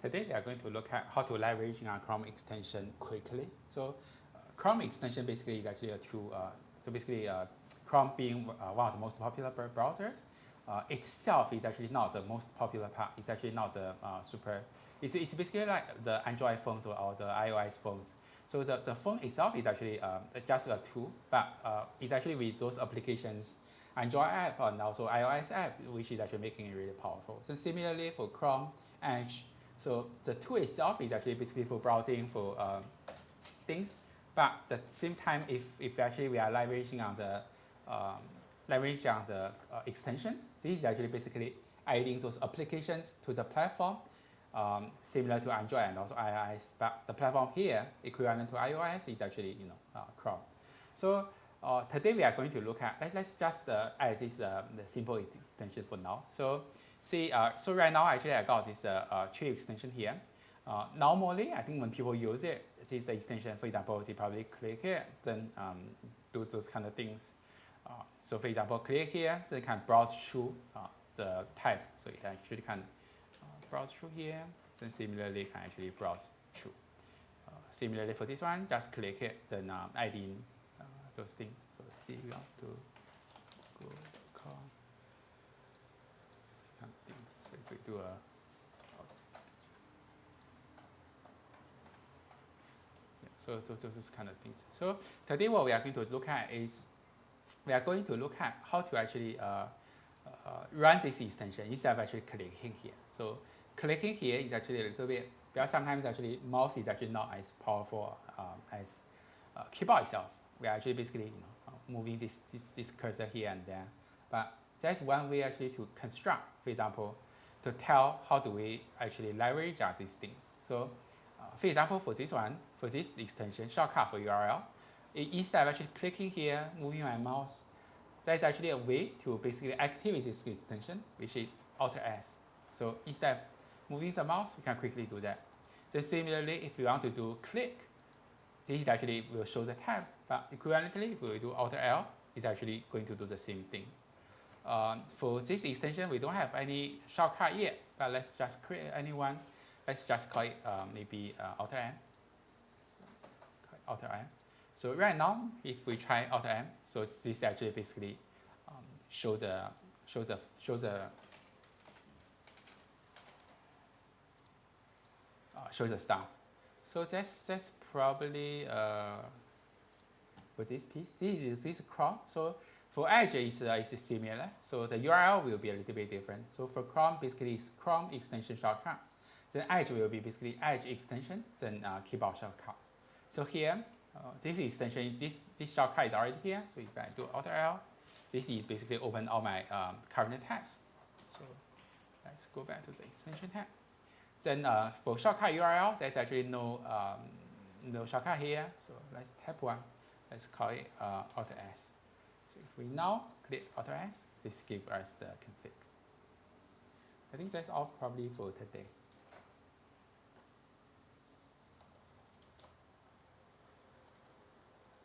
Today we are going to look at how to leverage our Chrome extension quickly. So Chrome extension basically is actually a tool. Chrome being one of the most popular browsers, itself is actually not the most popular part. It's actually not the It's basically like the Android phones or the iOS phones. So the phone itself is actually just a tool, but it's actually with those applications, Android app and also iOS app, which is actually making it really powerful. So similarly for Chrome, Edge, so the tool itself is actually basically for browsing for things, but at the same time, if actually we are leveraging on the extensions, this is actually basically adding those applications to the platform, similar to Android and also iOS. But the platform here, equivalent to iOS, is actually Chrome. So today we are going to look at let's just add this the simple extension for now. So so right now actually I got this tree extension here. Normally, I think when people use it, this is the extension. For example, they probably click it, then do those kind of things. So for example, click here, then can browse through the types. So it actually can browse through here, then similarly can actually browse through. Similarly for this one, just click it, then add in those things. So let's see, we want to go call this kind of things. So if we do a so those kind of things. So today what we are going to look at is we are going to look at how to actually run this extension instead of actually clicking here. So clicking here is actually a little bit, because sometimes actually mouse is actually not as powerful as keyboard itself. We are actually basically moving this cursor here and there. But that's one way actually to construct, for example, to tell how do we actually leverage these things. So for example, for this one, for this extension, shortcut for URL, instead of actually clicking here, moving my mouse, there's actually a way to basically activate this extension, which is Alt-S. So instead of moving the mouse, we can quickly do that. So similarly, if you want to do click, this actually will show the tabs, but equivalently, if we do Alt-L, it's actually going to do the same thing. For this extension, we don't have any shortcut yet, but let's just create a new one. Let's just call it maybe Alt-M. So Alt-M. So right now, if we try Alt-M, so this actually basically shows the stuff. So that's probably for this piece. This is Chrome. So for Edge, it's similar. So the URL will be a little bit different. So for Chrome, basically it's Chrome extension shortcut. Then Edge will be basically Edge extension, then keyboard shortcut. So here, this extension, this shortcut is already here. So if I do Alt-L, this is basically open all my current tabs. So let's go back to the extension tab. Then for shortcut URL, there's actually no shortcut here. So let's tap one. Let's call it Alt-S. So if we now click Alt-S, this gives us the config. I think that's all probably for today.